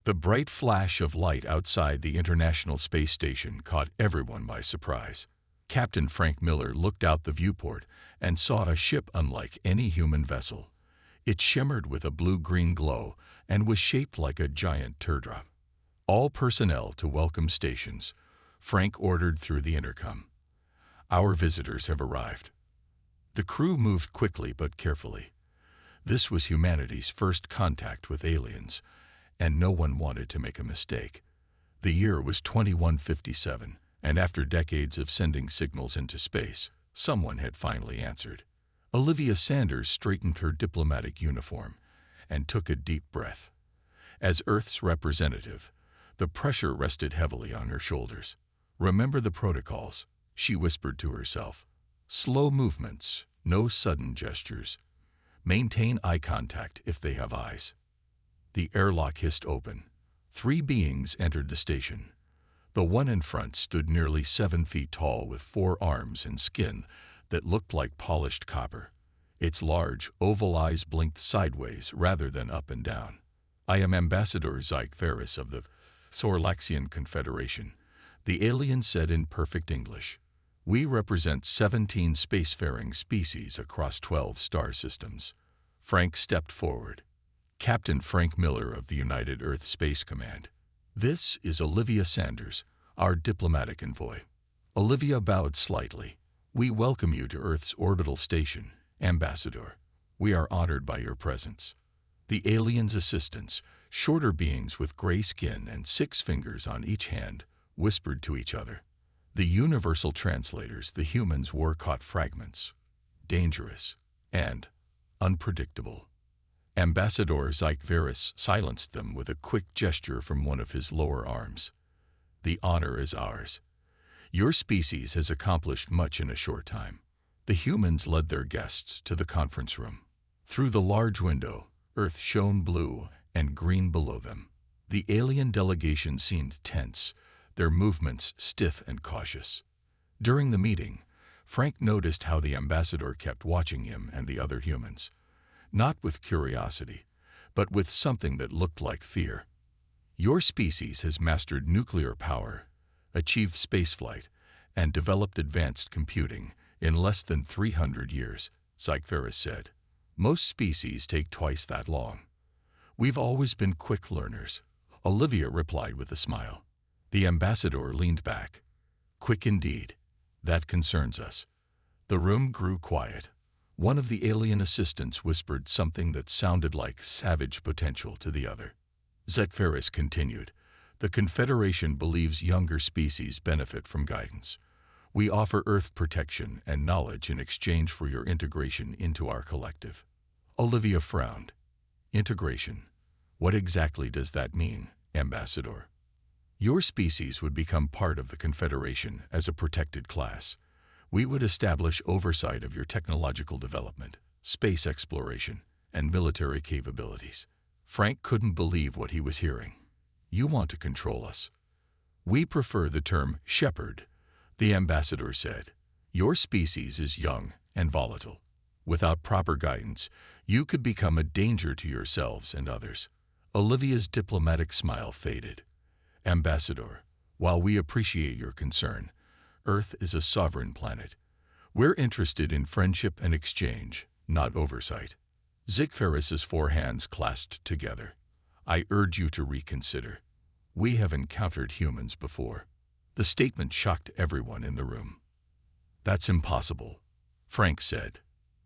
The bright flash of light outside the International Space Station caught everyone by surprise. Captain Frank Miller looked out the viewport and saw a ship unlike any human vessel. It shimmered with a blue-green glow and was shaped like a giant teardrop. "All personnel to welcome stations," Frank ordered through the intercom. "Our visitors have arrived." The crew moved quickly but carefully. This was humanity's first contact with aliens, and no one wanted to make a mistake. The year was 2157, and after decades of sending signals into space, someone had finally answered. Olivia Sanders straightened her diplomatic uniform and took a deep breath. As Earth's representative, the pressure rested heavily on her shoulders. "Remember the protocols," she whispered to herself. "Slow movements, no sudden gestures. Maintain eye contact if they have eyes." The airlock hissed open. 3 beings entered the station. The one in front stood nearly 7 feet tall with 4 arms and skin that looked like polished copper. Its large, oval eyes blinked sideways rather than up and down. "I am Ambassador Zyke Ferris of the Sorlaxian Confederation," the alien said in perfect English. "We represent 17 spacefaring species across 12 star systems." Frank stepped forward. "Captain Frank Miller of the United Earth Space Command. This is Olivia Sanders, our diplomatic envoy." Olivia bowed slightly. "We welcome you to Earth's orbital station, Ambassador. We are honored by your presence." The aliens' assistants, shorter beings with gray skin and 6 fingers on each hand, whispered to each other. The universal translators, the humans, were caught fragments. Dangerous and unpredictable. Ambassador Zyke Ferris silenced them with a quick gesture from one of his lower arms. "The honor is ours. Your species has accomplished much in a short time." The humans led their guests to the conference room. Through the large window, Earth shone blue and green below them. The alien delegation seemed tense, their movements stiff and cautious. During the meeting, Frank noticed how the ambassador kept watching him and the other humans. Not with curiosity, but with something that looked like fear. "Your species has mastered nuclear power, achieved spaceflight, and developed advanced computing in less than 300 years, Zyke Ferris said. "Most species take twice that long. We've always been quick learners," Olivia replied with a smile. The ambassador leaned back. "Quick indeed. That concerns us." The room grew quiet. One of the alien assistants whispered something that sounded like savage potential to the other. Zyke Ferris continued, "The Confederation believes younger species benefit from guidance. We offer Earth protection and knowledge in exchange for your integration into our collective." Olivia frowned. "Integration? What exactly does that mean, Ambassador?" "Your species would become part of the Confederation as a protected class. We would establish oversight of your technological development, space exploration, and military capabilities." Frank couldn't believe what he was hearing. "You want to control us?" "We prefer the term shepherd," the ambassador said. "Your species is young and volatile. Without proper guidance, you could become a danger to yourselves and others." Olivia's diplomatic smile faded. "Ambassador, while we appreciate your concern, Earth is a sovereign planet. We're interested in friendship and exchange, not oversight." Zyke Ferris's 4 hands clasped together. "I urge you to reconsider. We have encountered humans before." The statement shocked everyone in the room. "That's impossible," Frank said.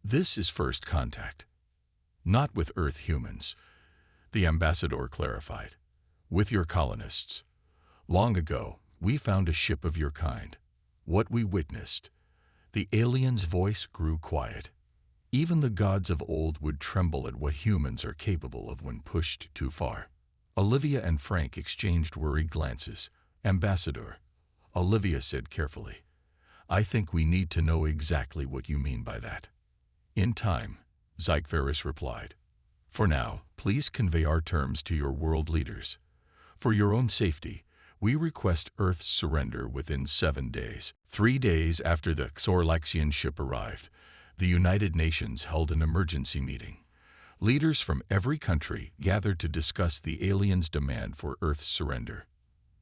"This is first contact." "Not with Earth humans," the ambassador clarified. "With your colonists. Long ago, we found a ship of your kind. What we witnessed." The alien's voice grew quiet. "Even the gods of old would tremble at what humans are capable of when pushed too far." Olivia and Frank exchanged worried glances. "Ambassador," Olivia said carefully, "I think we need to know exactly what you mean by that." "In time," Zyke Ferris replied. "For now, please convey our terms to your world leaders. For your own safety, we request Earth's surrender within 7 days." 3 days after the Sorlaxian ship arrived, the United Nations held an emergency meeting. Leaders from every country gathered to discuss the aliens' demand for Earth's surrender.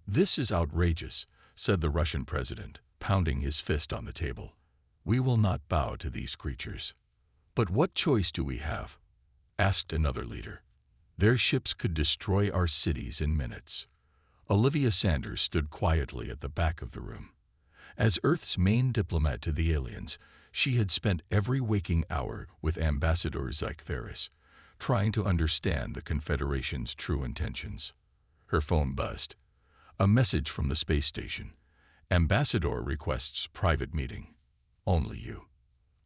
"This is outrageous," said the Russian president, pounding his fist on the table. "We will not bow to these creatures." "But what choice do we have?" asked another leader. "Their ships could destroy our cities in minutes." Olivia Sanders stood quietly at the back of the room. As Earth's main diplomat to the aliens, she had spent every waking hour with Ambassador Sci-Fi, trying to understand the Confederation's true intentions. Her phone buzzed. A message from the space station. "Ambassador requests private meeting. Only you."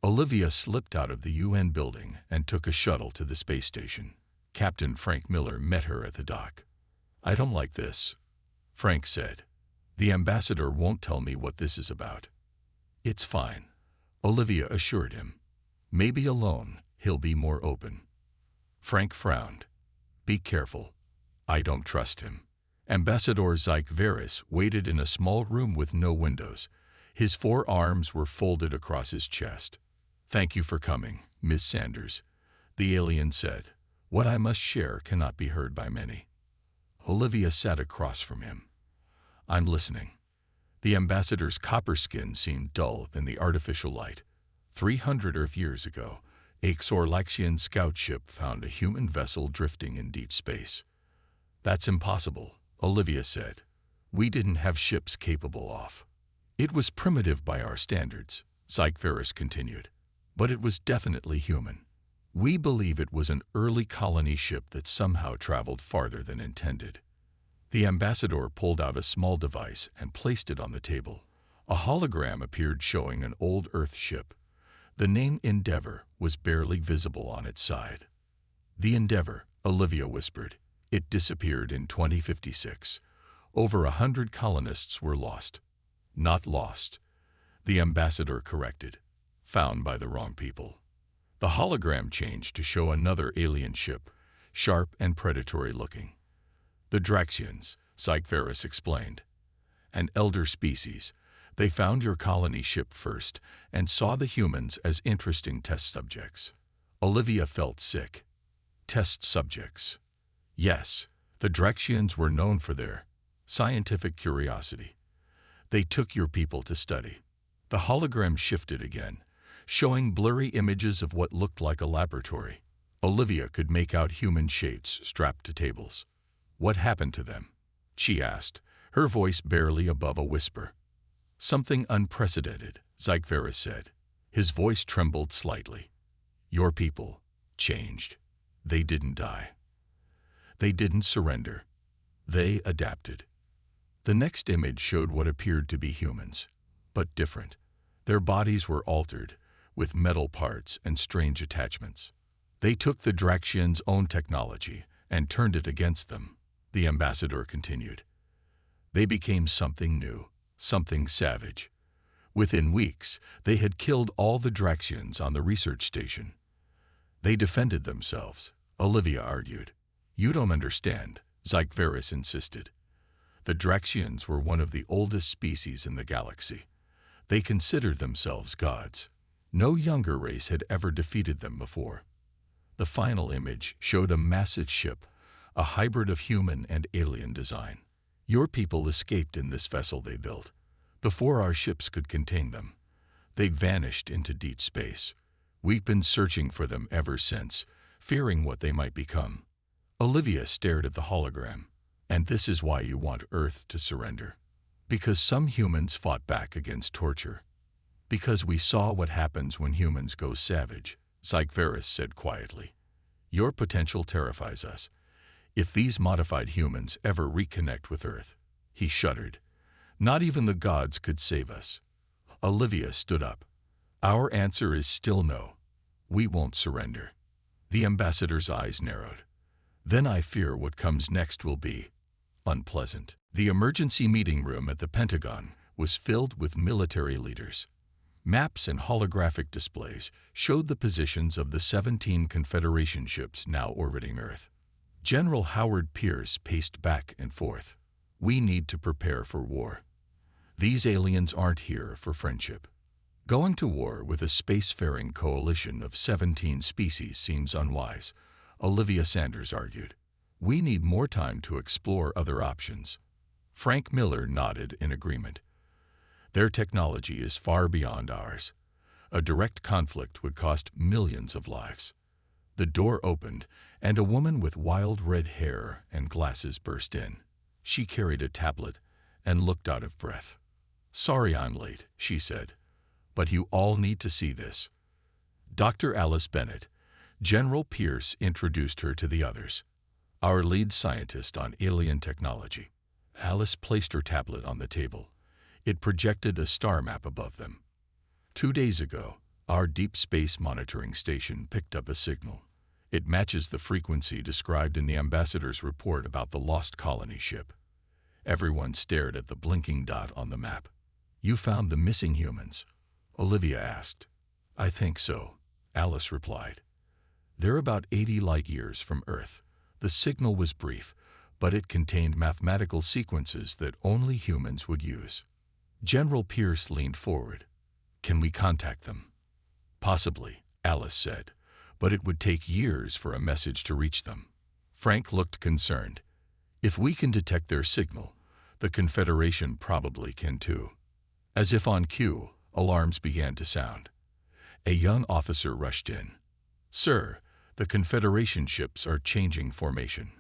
Olivia slipped out of the UN building and took a shuttle to the space station. Captain Frank Miller met her at the dock. "I don't like this," Frank said. "The ambassador won't tell me what this is about." "It's fine," Olivia assured him. "Maybe alone he'll be more open." Frank frowned. "Be careful. I don't trust him." Ambassador Sci-Fi waited in a small room with no windows. His 4 arms were folded across his chest. "Thank you for coming, Miss Sanders," the alien said. "What I must share cannot be heard by many." Olivia sat across from him. "I'm listening." The ambassador's copper skin seemed dull in the artificial light. 300 Earth years ago, a Xorlaxian scout ship found a human vessel drifting in deep space. "That's impossible," Olivia said. "We didn't have ships capable of." "It was primitive by our standards," Sci-Fi continued, "but it was definitely human. We believe it was an early colony ship that somehow traveled farther than intended." The ambassador pulled out a small device and placed it on the table. A hologram appeared showing an old Earth ship. The name Endeavor was barely visible on its side. "The Endeavor," Olivia whispered. "It disappeared in 2056. Over 100 colonists were lost." "Not lost," the ambassador corrected. "Found by the wrong people." The hologram changed to show another alien ship, sharp and predatory looking. "The Draxians," Sci-Fi explained. "An elder species. They found your colony ship first and saw the humans as interesting test subjects." Olivia felt sick. Test subjects. Yes, the Draxians were known for their scientific curiosity. "They took your people to study." The hologram shifted again, showing blurry images of what looked like a laboratory. Olivia could make out human shapes strapped to tables. "What happened to them?" she asked, her voice barely above a whisper. "Something unprecedented," Sci-Fi said. His voice trembled slightly. "Your people changed. They didn't die. They didn't surrender. They adapted." The next image showed what appeared to be humans, but different. Their bodies were altered, with metal parts and strange attachments. "They took the Draxians' own technology and turned it against them," the ambassador continued. "They became something new, something savage. Within weeks, they had killed all the Draxians on the research station." "They defended themselves," Olivia argued. "You don't understand," Sci-Fi insisted. "The Draxians were one of the oldest species in the galaxy. They considered themselves gods. No younger race had ever defeated them before." The final image showed a massive ship, a hybrid of human and alien design. "Your people escaped in this vessel they built. Before our ships could contain them, they vanished into deep space. We've been searching for them ever since, fearing what they might become." Olivia stared at the hologram. "And this is why you want Earth to surrender." "Because some humans fought back against torture. Because we saw what happens when humans go savage," Sci-Fi said quietly. "Your potential terrifies us. If these modified humans ever reconnect with Earth," he shuddered, "not even the gods could save us." Olivia stood up. "Our answer is still no. We won't surrender." The ambassador's eyes narrowed. "Then I fear what comes next will be unpleasant." The emergency meeting room at the Pentagon was filled with military leaders. Maps and holographic displays showed the positions of the 17 Confederation ships now orbiting Earth. General Howard Pierce paced back and forth. "We need to prepare for war. These aliens aren't here for friendship. Going to war with a spacefaring coalition of 17 species seems unwise. Olivia Sanders argued. We need more time to explore other options. Frank Miller nodded in agreement. Their technology is far beyond ours. A direct conflict would cost millions of lives. The door opened, and a woman with wild red hair and glasses burst in. She carried a tablet and looked out of breath. Sorry I'm late, she said, but you all need to see this. Dr. Alice Bennett, General Pierce introduced her to the others. Our lead scientist on alien technology. Alice placed her tablet on the table. It projected a star map above them. 2 days ago, our deep space monitoring station picked up a signal. It matches the frequency described in the ambassador's report about the lost colony ship. Everyone stared at the blinking dot on the map. You found the missing humans? Olivia asked. I think so, Alice replied. They're about 80 light-years from Earth. The signal was brief, but it contained mathematical sequences that only humans would use. General Pierce leaned forward. Can we contact them? Possibly, Alice said, but it would take years for a message to reach them. Frank looked concerned. If we can detect their signal, the Confederation probably can too. As if on cue, alarms began to sound. A young officer rushed in. Sir, the Confederation ships are changing formation.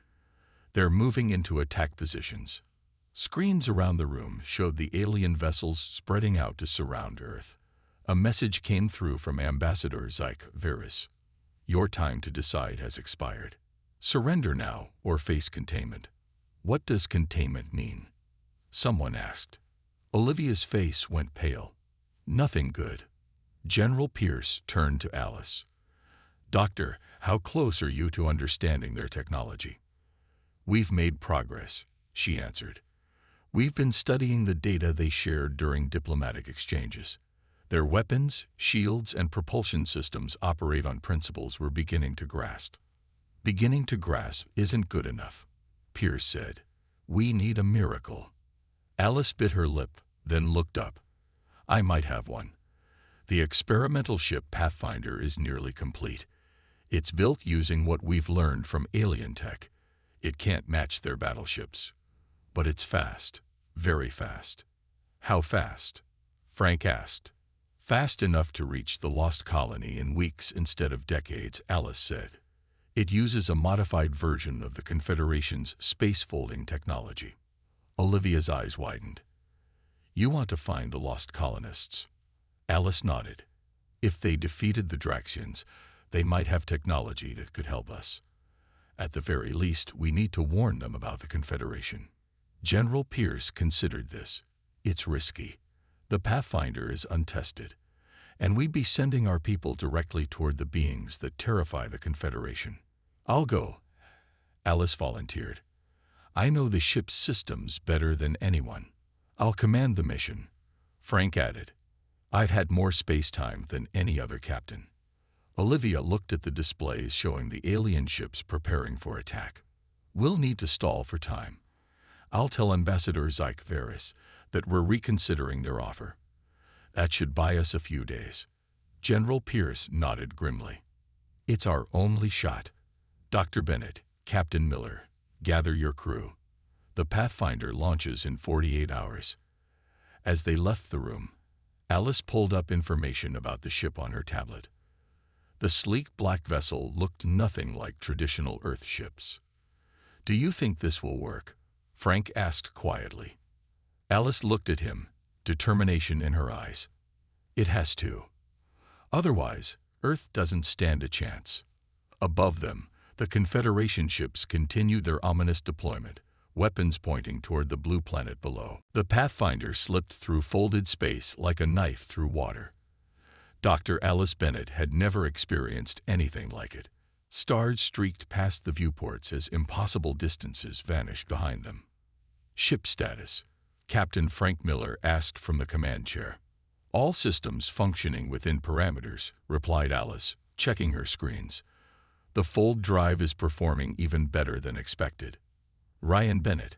They're moving into attack positions. Screens around the room showed the alien vessels spreading out to surround Earth. A message came through from Ambassador Sci Virus. Your time to decide has expired. Surrender now or face containment. What does containment mean? Someone asked. Olivia's face went pale. Nothing good. General Pierce turned to Alice. Doctor, how close are you to understanding their technology? We've made progress, she answered. We've been studying the data they shared during diplomatic exchanges. Their weapons, shields, and propulsion systems operate on principles we're beginning to grasp. Beginning to grasp isn't good enough, Pierce said. We need a miracle. Alice bit her lip, then looked up. I might have one. The experimental ship Pathfinder is nearly complete. It's built using what we've learned from alien tech. It can't match their battleships. But it's fast, very fast. How fast? Frank asked. Fast enough to reach the lost colony in weeks instead of decades, Alice said. It uses a modified version of the Confederation's space-folding technology. Olivia's eyes widened. You want to find the lost colonists? Alice nodded. If they defeated the Draxians, they might have technology that could help us. At the very least, we need to warn them about the Confederation. General Pierce considered this. It's risky. The Pathfinder is untested, and we'd be sending our people directly toward the beings that terrify the Confederation. I'll go, Alice volunteered. I know the ship's systems better than anyone. I'll command the mission, Frank added. I've had more space-time than any other captain. Olivia looked at the displays showing the alien ships preparing for attack. We'll need to stall for time. I'll tell Ambassador Sci Virus that we're reconsidering their offer. That should buy us a few days. General Pierce nodded grimly. It's our only shot. Dr. Bennett, Captain Miller, gather your crew. The Pathfinder launches in 48 hours. As they left the room, Alice pulled up information about the ship on her tablet. The sleek black vessel looked nothing like traditional Earth ships. Do you think this will work? Frank asked quietly. Alice looked at him, determination in her eyes. It has to. Otherwise, Earth doesn't stand a chance. Above them, the Confederation ships continued their ominous deployment, weapons pointing toward the blue planet below. The Pathfinder slipped through folded space like a knife through water. Dr. Alice Bennett had never experienced anything like it. Stars streaked past the viewports as impossible distances vanished behind them. Ship status, Captain Frank Miller asked from the command chair. All systems functioning within parameters, replied Alice, checking her screens. The fold drive is performing even better than expected. Ryan Bennett,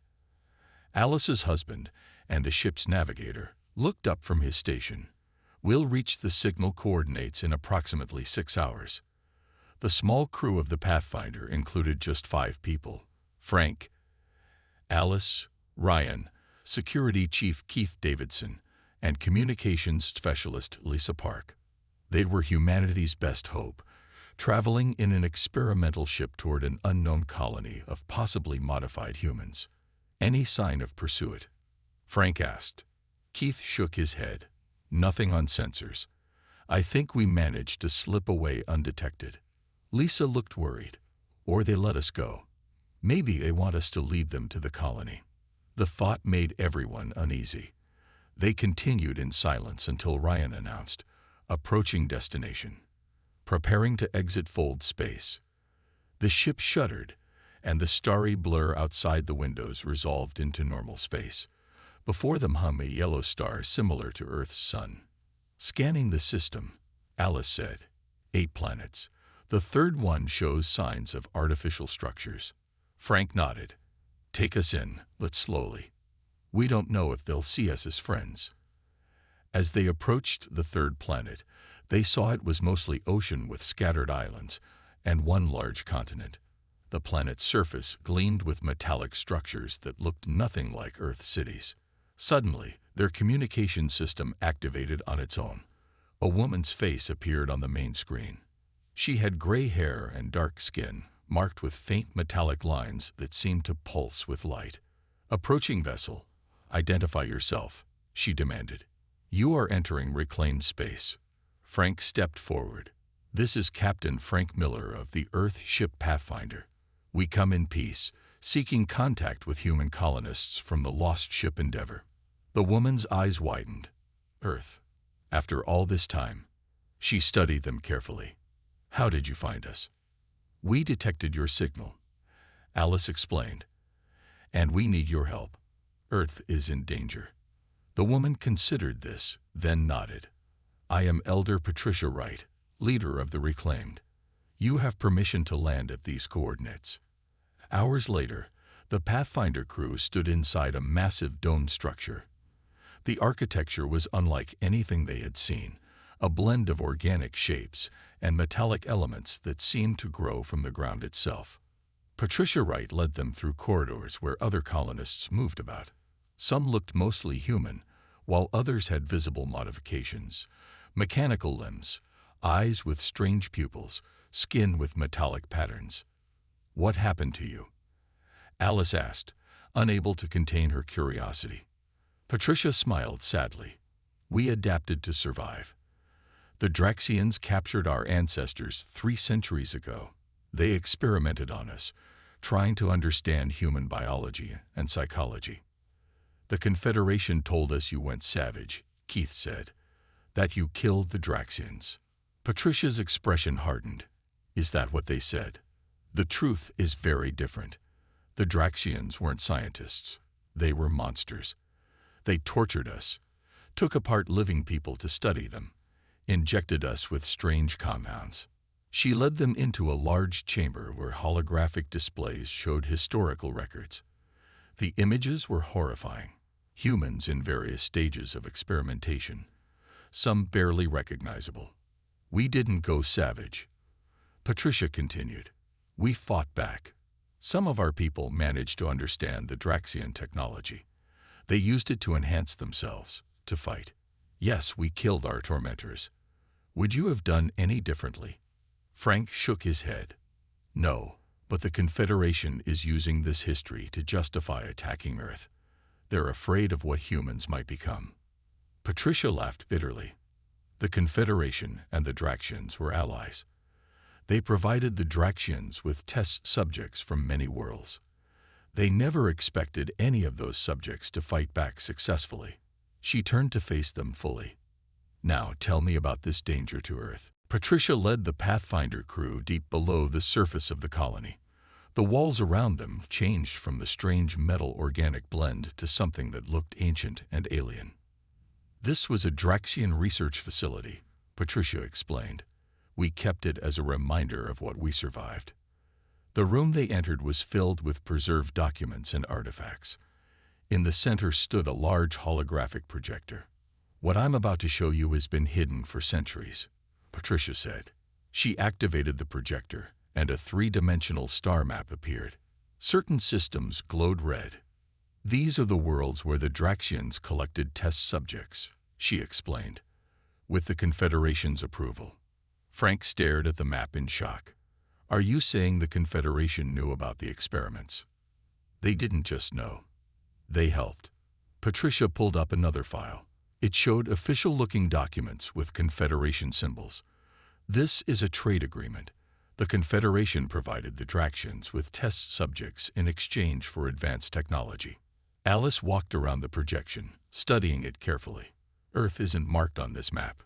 Alice's husband and the ship's navigator, looked up from his station. We'll reach the signal coordinates in approximately 6 hours. The small crew of the Pathfinder included just 5 people: Frank, Alice, Ryan, Security Chief Keith Davidson, and Communications Specialist Lisa Park. They were humanity's best hope, traveling in an experimental ship toward an unknown colony of possibly modified humans. Any sign of pursuit? Frank asked. Keith shook his head. Nothing on sensors. I think we managed to slip away undetected. Lisa looked worried. Or they let us go. Maybe they want us to lead them to the colony. The thought made everyone uneasy. They continued in silence until Ryan announced, approaching destination. Preparing to exit fold space. The ship shuddered, and the starry blur outside the windows resolved into normal space. Before them hung a yellow star similar to Earth's sun. Scanning the system, Alice said. 8 planets. The third one shows signs of artificial structures. Frank nodded. Take us in, but slowly. We don't know if they'll see us as friends. As they approached the third planet, they saw it was mostly ocean with scattered islands and one large continent. The planet's surface gleamed with metallic structures that looked nothing like Earth cities. Suddenly, their communication system activated on its own. A woman's face appeared on the main screen. She had gray hair and dark skin, marked with faint metallic lines that seemed to pulse with light. Approaching vessel, identify yourself, she demanded. You are entering reclaimed space. Frank stepped forward. This is Captain Frank Miller of the Earth ship Pathfinder. We come in peace, seeking contact with human colonists from the lost ship Endeavor. The woman's eyes widened. Earth. After all this time. She studied them carefully. How did you find us? We detected your signal, Alice explained. And we need your help. Earth is in danger. The woman considered this, then nodded. I am Elder Patricia Wright, leader of the Reclaimed. You have permission to land at these coordinates. Hours later, the Pathfinder crew stood inside a massive domed structure. The architecture was unlike anything they had seen, a blend of organic shapes and metallic elements that seemed to grow from the ground itself. Patricia Wright led them through corridors where other colonists moved about. Some looked mostly human, while others had visible modifications, mechanical limbs, eyes with strange pupils, skin with metallic patterns. What happened to you? Alice asked, unable to contain her curiosity. Patricia smiled sadly. We adapted to survive. The Draxians captured our ancestors 3 centuries ago. They experimented on us, trying to understand human biology and psychology. The Confederation told us you went savage, Keith said, that you killed the Draxians. Patricia's expression hardened. Is that what they said? The truth is very different. The Draxians weren't scientists. They were monsters. They tortured us, took apart living people to study them, injected us with strange compounds. She led them into a large chamber where holographic displays showed historical records. The images were horrifying. Humans in various stages of experimentation, some barely recognizable. We didn't go savage. Patricia continued. We fought back. Some of our people managed to understand the Draxian technology. They used it to enhance themselves, to fight. Yes, we killed our tormentors. Would you have done any differently? Frank shook his head. No, but the Confederation is using this history to justify attacking Earth. They're afraid of what humans might become. Patricia laughed bitterly. The Confederation and the Draxians were allies. They provided the Draxians with test subjects from many worlds. They never expected any of those subjects to fight back successfully. She turned to face them fully. Now tell me about this danger to Earth. Patricia led the Pathfinder crew deep below the surface of the colony. The walls around them changed from the strange metal-organic blend to something that looked ancient and alien. This was a Draxian research facility, Patricia explained. We kept it as a reminder of what we survived. The room they entered was filled with preserved documents and artifacts. In the center stood a large holographic projector. What I'm about to show you has been hidden for centuries, Patricia said. She activated the projector, and a three-dimensional star map appeared. Certain systems glowed red. "These are the worlds where the Draxians collected test subjects," she explained. With the Confederation's approval. Frank stared at the map in shock. "Are you saying the Confederation knew about the experiments?" "They didn't just know. They helped." Patricia pulled up another file. It showed official-looking documents with Confederation symbols. "This is a trade agreement. The Confederation provided the Draxians with test subjects in exchange for advanced technology." Alice walked around the projection, studying it carefully. "Earth isn't marked on this map."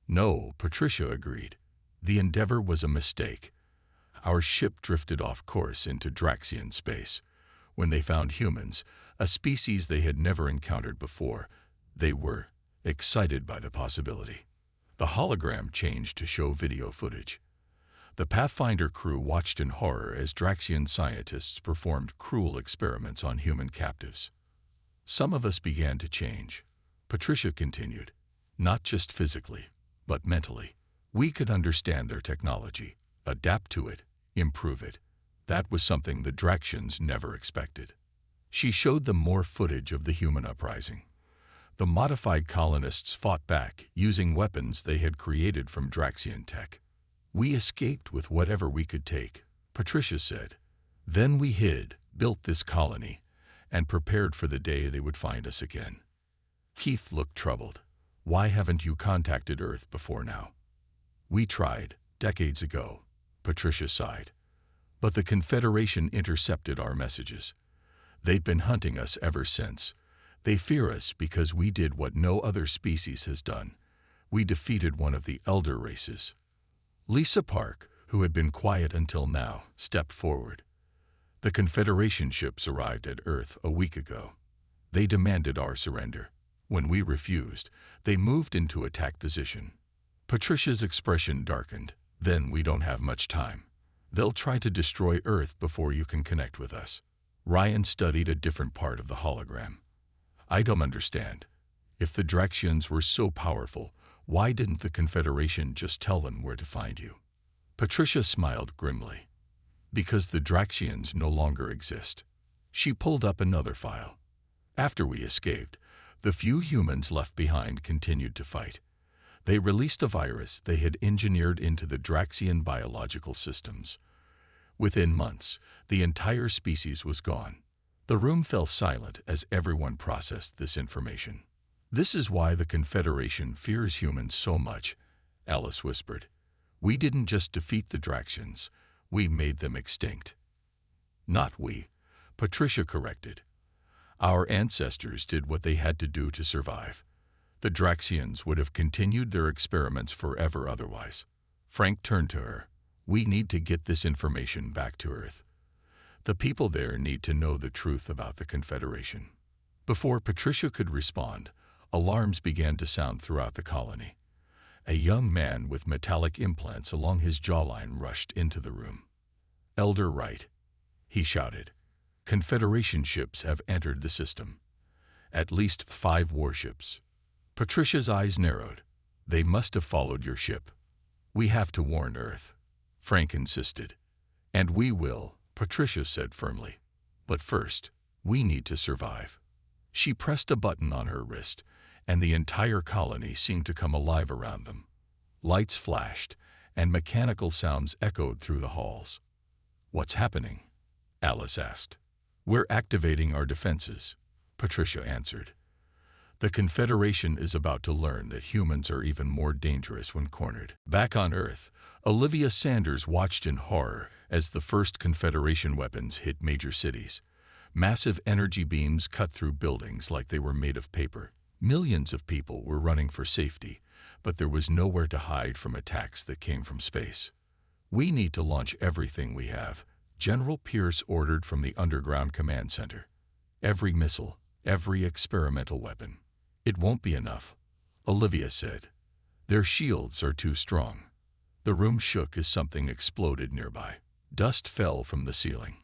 "No," Patricia agreed. "The Endeavor was a mistake. Our ship drifted off course into Draxian space. When they found humans, a species they had never encountered before, they were excited by the possibility." The hologram changed to show video footage. The Pathfinder crew watched in horror as Draxian scientists performed cruel experiments on human captives. "Some of us began to change," Patricia continued. "Not just physically, but mentally. We could understand their technology, adapt to it, improve it. That was something the Draxians never expected." She showed them more footage of the human uprising. The modified colonists fought back, using weapons they had created from Draxian tech. "We escaped with whatever we could take," Patricia said. "Then we hid, built this colony, and prepared for the day they would find us again." Keith looked troubled. "Why haven't you contacted Earth before now?" "We tried, decades ago," Patricia sighed. "But the Confederation intercepted our messages. They've been hunting us ever since. They fear us because we did what no other species has done. We defeated one of the elder races." Lisa Park, who had been quiet until now, stepped forward. "The Confederation ships arrived at Earth a week ago. They demanded our surrender. When we refused, they moved into attack position." Patricia's expression darkened. "Then we don't have much time. They'll try to destroy Earth before you can connect with us." Ryan studied a different part of the hologram. "I don't understand. If the Draxians were so powerful, why didn't the Confederation just tell them where to find you?" Patricia smiled grimly. "Because the Draxians no longer exist." She pulled up another file. "After we escaped, the few humans left behind continued to fight. They released a virus they had engineered into the Draxian biological systems. Within months, the entire species was gone." The room fell silent as everyone processed this information. "This is why the Confederation fears humans so much," Alice whispered. "We didn't just defeat the Draxians, we made them extinct." "Not we," Patricia corrected. "Our ancestors did what they had to do to survive. The Draxians would have continued their experiments forever otherwise." Frank turned to her. "We need to get this information back to Earth. The people there need to know the truth about the Confederation." Before Patricia could respond, alarms began to sound throughout the colony. A young man with metallic implants along his jawline rushed into the room. "Elder Wright," he shouted. "Confederation ships have entered the system. At least 5 warships." Patricia's eyes narrowed. "They must have followed your ship." "We have to warn Earth," Frank insisted. "And we will," Patricia said firmly. "But first, we need to survive." She pressed a button on her wrist, and the entire colony seemed to come alive around them. Lights flashed, and mechanical sounds echoed through the halls. "What's happening?" Alice asked. "We're activating our defenses," Patricia answered. "The Confederation is about to learn that humans are even more dangerous when cornered." Back on Earth, Olivia Sanders watched in horror as the first Confederation weapons hit major cities. Massive energy beams cut through buildings like they were made of paper. Millions of people were running for safety, but there was nowhere to hide from attacks that came from space. "We need to launch everything we have," General Pierce ordered from the underground command center. "Every missile, every experimental weapon." "It won't be enough," Olivia said. "Their shields are too strong." The room shook as something exploded nearby. Dust fell from the ceiling.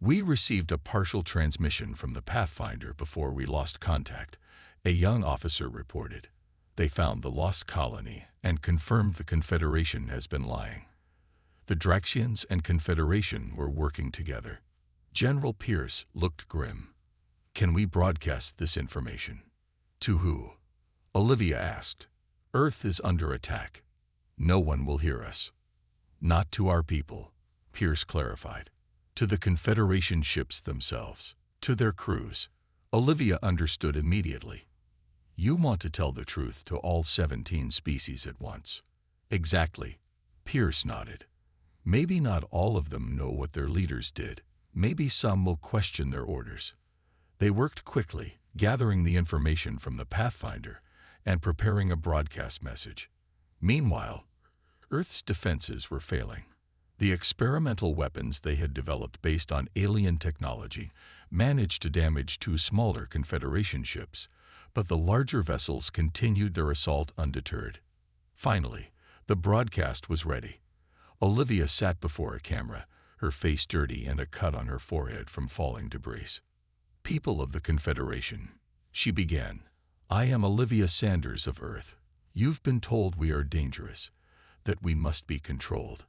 "We received a partial transmission from the Pathfinder before we lost contact," a young officer reported. "They found the lost colony and confirmed the Confederation has been lying. The Draxians and Confederation were working together. General Pierce looked grim. Can we broadcast this information? To who? Olivia asked. Earth is under attack. No one will hear us. Not to our people, Pierce clarified. To the Confederation ships themselves, to their crews. Olivia understood immediately. You want to tell the truth to all 17 species at once. Exactly. Pierce nodded. Maybe not all of them know what their leaders did. Maybe some will question their orders. They worked quickly, gathering the information from the Pathfinder and preparing a broadcast message. Meanwhile, Earth's defenses were failing. The experimental weapons they had developed based on alien technology managed to damage 2 smaller Confederation ships, but the larger vessels continued their assault undeterred. Finally, the broadcast was ready. Olivia sat before a camera, her face dirty and a cut on her forehead from falling debris. People of the Confederation, she began. I am Olivia Sanders of Earth. You've been told we are dangerous, that we must be controlled.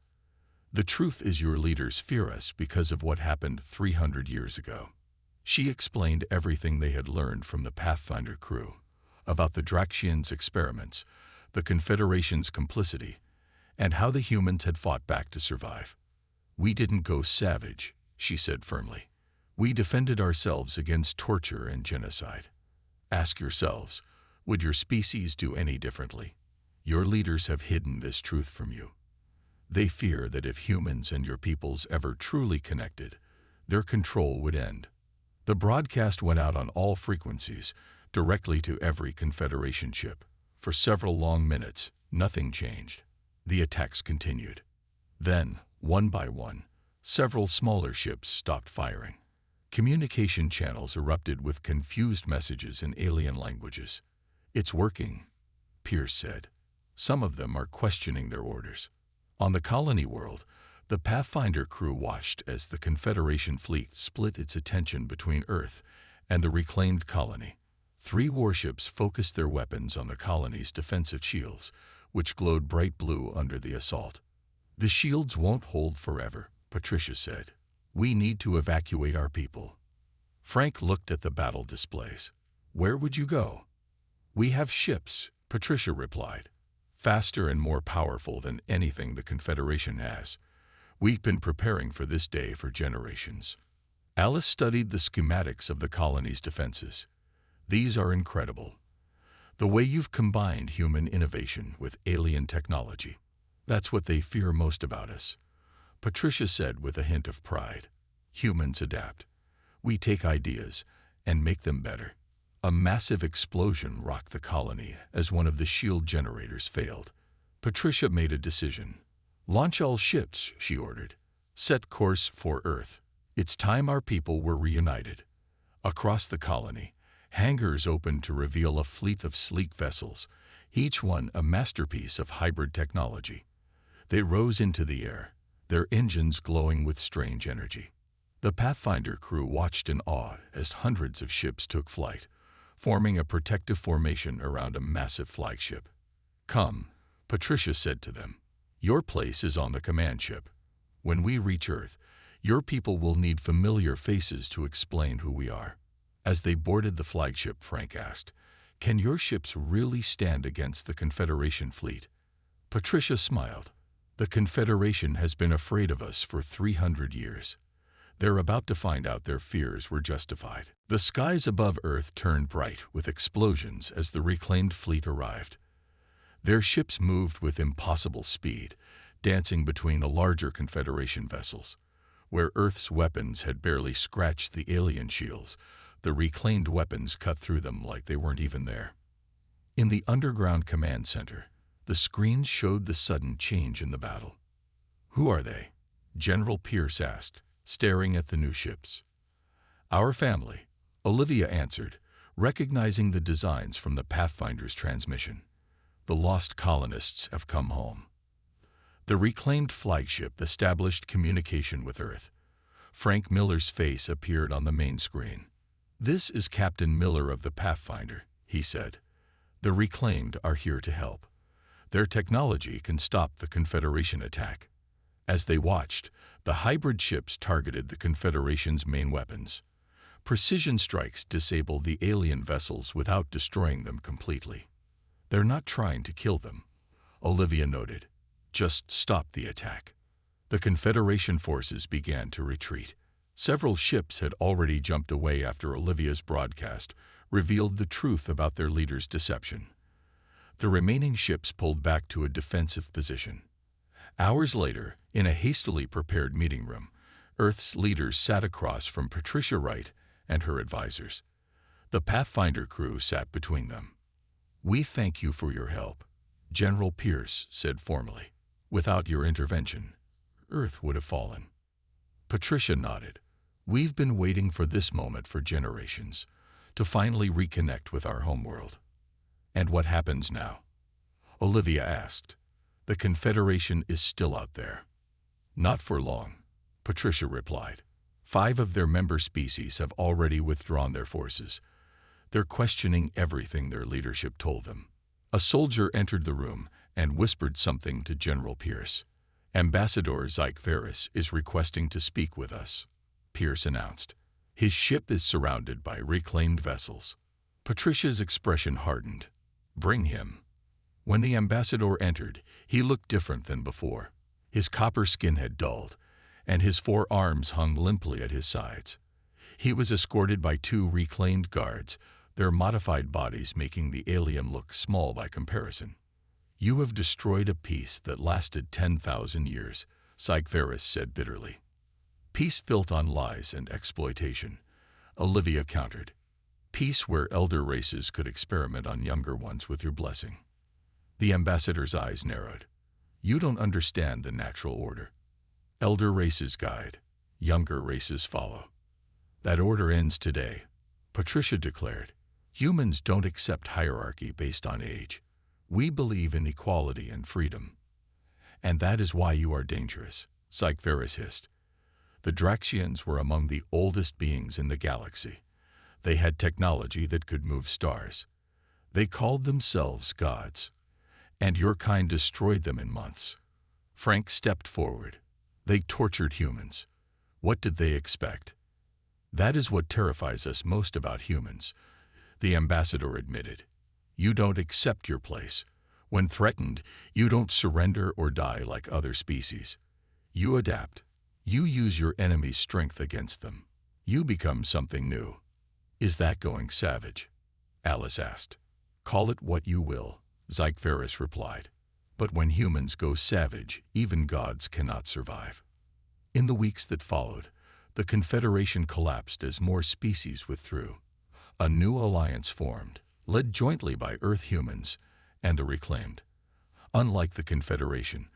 The truth is your leaders fear us because of what happened 300 years ago. She explained everything they had learned from the Pathfinder crew, about the Draxians' experiments, the Confederation's complicity, and how the humans had fought back to survive. We didn't go savage, she said firmly. We defended ourselves against torture and genocide. Ask yourselves, would your species do any differently? Your leaders have hidden this truth from you. They fear that if humans and your peoples ever truly connected, their control would end. The broadcast went out on all frequencies, directly to every Confederation ship. For several long minutes, nothing changed. The attacks continued. Then, one by one, several smaller ships stopped firing. Communication channels erupted with confused messages in alien languages. It's working, Pierce said. Some of them are questioning their orders. On the colony world, the Pathfinder crew watched as the Confederation fleet split its attention between Earth and the reclaimed colony. 3 warships focused their weapons on the colony's defensive shields, which glowed bright blue under the assault. The shields won't hold forever, Patricia said. We need to evacuate our people. Frank looked at the battle displays. Where would you go? We have ships, Patricia replied. Faster and more powerful than anything the Confederation has. We've been preparing for this day for generations. Alice studied the schematics of the colony's defenses. These are incredible. The way you've combined human innovation with alien technology. That's what they fear most about us. Patricia said with a hint of pride. Humans adapt. We take ideas and make them better. A massive explosion rocked the colony as one of the shield generators failed. Patricia made a decision. Launch all ships, she ordered. Set course for Earth. It's time our people were reunited. Across the colony, hangars opened to reveal a fleet of sleek vessels, each one a masterpiece of hybrid technology. They rose into the air, their engines glowing with strange energy. The Pathfinder crew watched in awe as hundreds of ships took flight, forming a protective formation around a massive flagship. Come, Patricia said to them. Your place is on the command ship. When we reach Earth, your people will need familiar faces to explain who we are. As they boarded the flagship, Frank asked, Can your ships really stand against the Confederation fleet? Patricia smiled. The Confederation has been afraid of us for 300 years. They're about to find out their fears were justified. The skies above Earth turned bright with explosions as the reclaimed fleet arrived. Their ships moved with impossible speed, dancing between the larger Confederation vessels. Where Earth's weapons had barely scratched the alien shields, the reclaimed weapons cut through them like they weren't even there. In the underground command center, the screens showed the sudden change in the battle. Who are they? General Pierce asked, staring at the new ships. Our family, Olivia answered, recognizing the designs from the Pathfinder's transmission. The lost colonists have come home. The reclaimed flagship established communication with Earth. Frank Miller's face appeared on the main screen. This is Captain Miller of the Pathfinder, he said. The reclaimed are here to help. Their technology can stop the Confederation attack. As they watched, the hybrid ships targeted the Confederation's main weapons. Precision strikes disabled the alien vessels without destroying them completely. They're not trying to kill them, Olivia noted. Just stop the attack. The Confederation forces began to retreat. Several ships had already jumped away after Olivia's broadcast revealed the truth about their leader's deception. The remaining ships pulled back to a defensive position. Hours later, in a hastily prepared meeting room, Earth's leaders sat across from Patricia Wright and her advisors. The Pathfinder crew sat between them. "We thank you for your help," General Pierce said formally. "Without your intervention, Earth would have fallen." Patricia nodded. "We've been waiting for this moment for generations, to finally reconnect with our homeworld." "And what happens now?" Olivia asked. "The Confederation is still out there." "Not for long," Patricia replied. 5 of their member species have already withdrawn their forces. They're questioning everything their leadership told them. A soldier entered the room and whispered something to General Pierce. "Ambassador Sci-Fi is requesting to speak with us," Pierce announced. "His ship is surrounded by reclaimed vessels." Patricia's expression hardened. "Bring him." When the ambassador entered, he looked different than before. His copper skin had dulled, and his 4 arms hung limply at his sides. He was escorted by 2 reclaimed guards, their modified bodies making the alien look small by comparison. "You have destroyed a peace that lasted 10,000 years, Sci-Fi said bitterly. "Peace built on lies and exploitation," Olivia countered. "Peace where elder races could experiment on younger ones with your blessing." The ambassador's eyes narrowed. "You don't understand the natural order. Elder races guide, younger races follow. That order ends today," Patricia declared. "Humans don't accept hierarchy based on age. We believe in equality and freedom. And that is why you are dangerous," Sci-Fi hissed. The Draxians were among the oldest beings in the galaxy. They had technology that could move stars. They called themselves gods. And your kind destroyed them in months. Frank stepped forward. "They tortured humans. What did they expect?" "That is what terrifies us most about humans," the ambassador admitted. "You don't accept your place. When threatened, you don't surrender or die like other species. You adapt. You use your enemy's strength against them. You become something new." "Is that going savage?" Alice asked. "Call it what you will," Sci-Fi replied. "But when humans go savage, even gods cannot survive." In the weeks that followed, the Confederation collapsed as more species withdrew. A new alliance formed, led jointly by Earth humans and the reclaimed. Unlike the Confederation,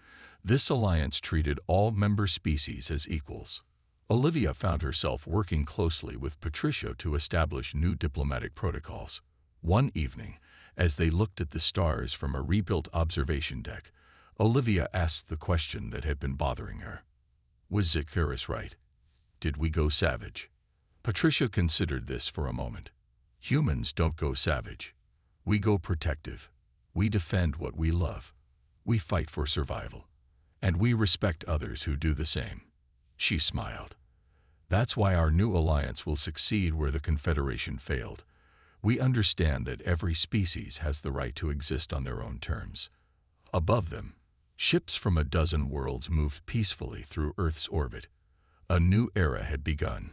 this alliance treated all member species as equals. Olivia found herself working closely with Patricia to establish new diplomatic protocols. One evening, as they looked at the stars from a rebuilt observation deck, Olivia asked the question that had been bothering her. Was Sci-Fi right? Did we go savage? Patricia considered this for a moment. Humans don't go savage. We go protective. We defend what we love. We fight for survival. And we respect others who do the same. She smiled. That's why our new alliance will succeed where the Confederation failed. We understand that every species has the right to exist on their own terms. Above them, ships from a dozen worlds moved peacefully through Earth's orbit. A new era had begun.